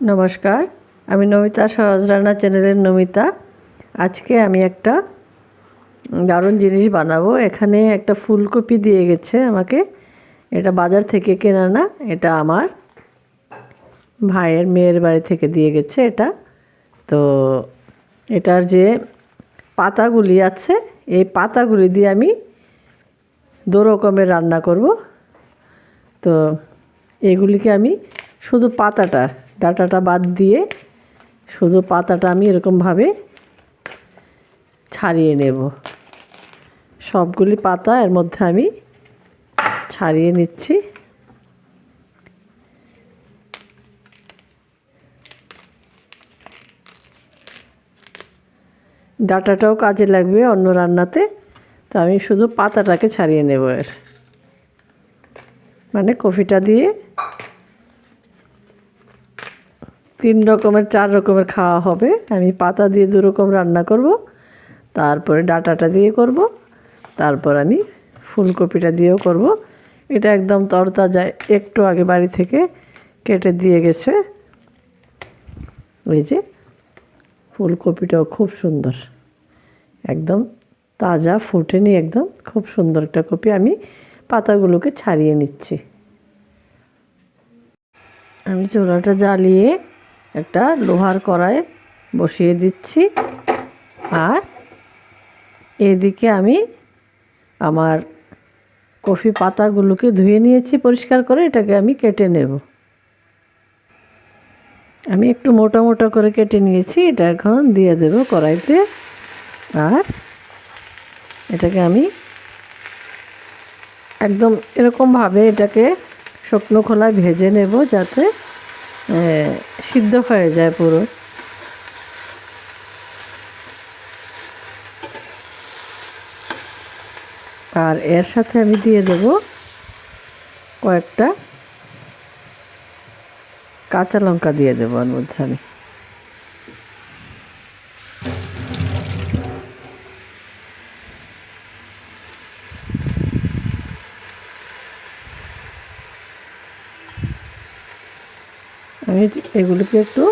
নমস্কার, আমি নমিতা সহজ রান্না চ্যানেলের নমিতা। আজকে আমি একটা দারুণ জিনিস বানাবো। এখানে একটা ফুলকপি দিয়ে গেছে আমাকে। এটা বাজার থেকে কেনা না, এটা আমার ভাইয়ের মেয়ের বাড়ি থেকে দিয়ে গেছে এটা। তো এটার যে পাতাগুলি আছে, এই পাতাগুলি দিয়ে আমি দু রকমের রান্না করব। তো এগুলিকে আমি শুধু পাতাটা, ডাঁটাটা বাদ দিয়ে শুধু পাতাটা আমি এরকমভাবে ছাড়িয়ে নেব। সবগুলি পাতা এর মধ্যে আমি ছাড়িয়ে নিচ্ছি। ডাঁটাটাও কাজে লাগবে অন্য রান্নাতে, তো আমি শুধু পাতাটাকে ছাড়িয়ে নেব। মানে কফিটা দিয়ে 3 রকমের 4 রকমের খাওয়া হবে। আমি পাতা দিয়ে 2 রকম রান্না করব, তারপরে ডাঁটাটা দিয়ে করব, তারপর আমি ফুলকপিটা দিয়েও করব। এটা একদম তরতাজা, একটু আগে বাড়ি থেকে কেটে দিয়ে গেছে। ওই যে ফুলকপিটাও খুব সুন্দর, একদম তাজা, ফোটেনি, একদম খুব সুন্দর একটা কপি। আমি পাতাগুলোকে ছাড়িয়ে নিচ্ছি। আমি চুলাটা জ্বালিয়ে একটা লোহার কড়াই বসিয়ে দিচ্ছি, আর এদিকে আমি আমার কফি পাতাগুলোকে ধুয়ে নিয়েছি পরিষ্কার করে। এটাকে আমি কেটে নেব। আমি একটু মোটা মোটা করে কেটে নিয়েছি। এটা এখন দিয়ে দেব কড়াইতে, আর এটাকে আমি একদম এরকমভাবে এটাকে শুকনো খোলায় ভেজে নেব, যাতে সিদ্ধ হয়ে যায় পুরো। আর এর সাথে আমি দিয়ে দেব কয়েকটা কাঁচা লঙ্কা দিয়ে দেবো এর মধ্যে। আমি এগুলোকে একটু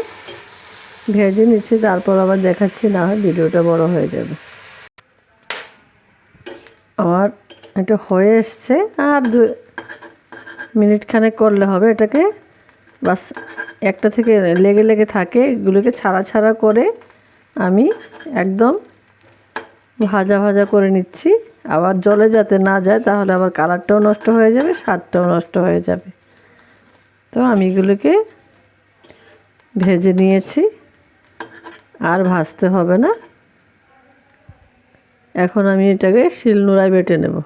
ভেজে নিচ্ছি, তারপর আবার দেখাচ্ছি, না হয় ভিডিওটা বড় হয়ে যাবে। আমার এটা হয়ে এসছে, আর 2 মিনিট খানেক করলে হবে। এটাকে বাস একটা থেকে লেগে লেগে থাকে, এগুলোকে ছাড়া ছাড়া করে আমি একদম ভাজা ভাজা করে নিচ্ছি। আবার জলে যাতে না যায়, তাহলে আবার কালারটাও নষ্ট হয়ে যাবে, স্বাদটাও নষ্ট হয়ে যাবে। তো আমি এগুলোকে ভেজে নিয়েছি, আর ভাজতে হবে না। এখন আমি এটাকে শিলনোড়ায় বেটে নেব।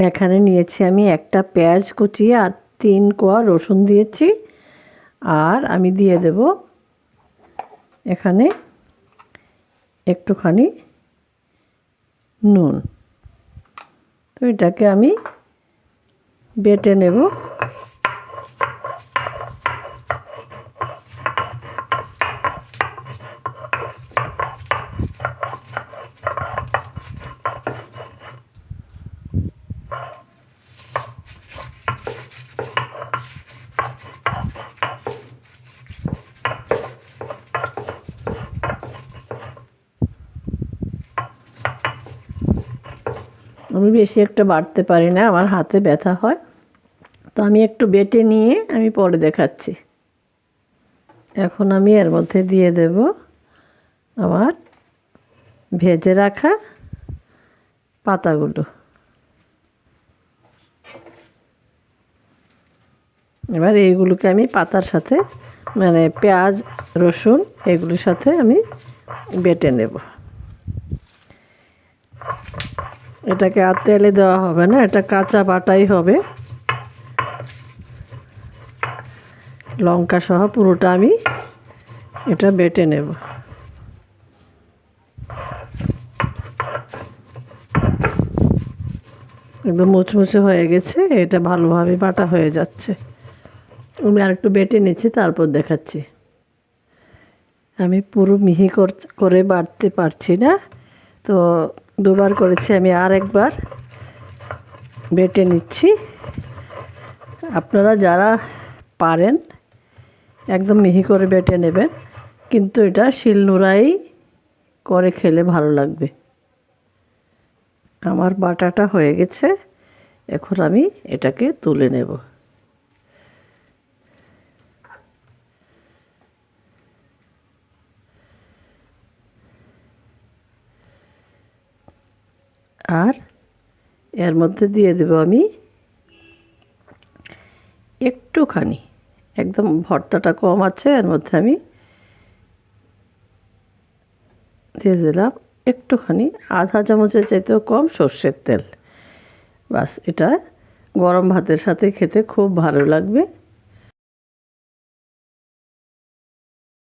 এখানে নিয়েছি আমি একটা পেঁয়াজ কুচিয়ে, আর 3 কোয়া রসুন দিয়েছি, আর আমি দিয়ে দেব এখানে একটুখানি নুন। তো এটাকে আমি বেটে নেব। আমি বেশি একটা বাটতে পারি না, আমার হাতে ব্যথা হয়। তো আমি একটু বেটে নিয়ে আমি পরে দেখাচ্ছি। এখন আমি এর মধ্যে দিয়ে দেব আমার ভেজে রাখা পাতাগুলো। এবার এইগুলোকে আমি পাতার সাথে, মানে পেঁয়াজ রসুন এগুলোর সাথে আমি বেটে নেব। এটাকে আর তেলে দেওয়া হবে না, এটা কাঁচা বাটাই হবে। লঙ্কা সহ পুরোটা আমি এটা বেটে নেব। একদম মুচমুচে হয়ে গেছে, এটা ভালোভাবে বাটা হয়ে যাচ্ছে। আমি আর একটু বেটে নিচ্ছি, তারপর দেখাচ্ছি। আমি পুরো মিহি করে বাটতে পারছি না, তো 2 বার করেছি। আমি আর একবার বেটে নিচ্ছি। আপনারা যারা পারেন একদম মিহি করে বেটে নেবেন, কিন্তু এটা শিলনোড়াই করে খেলে ভালো লাগবে। আমার বাটাটা হয়ে গেছে, এখন আমি এটাকে তুলে নেব। আর এর মধ্যে দিয়ে দেব আমি একটুখানি, একদম ভর্তাটা কম আছে, এর মধ্যে আমি দিয়ে দিলাম একটুখানি, আধা চামচের চাইতেও কম সর্ষের তেল। বাস, এটা গরম ভাতের সাথে খেতে খুব ভালো লাগবে।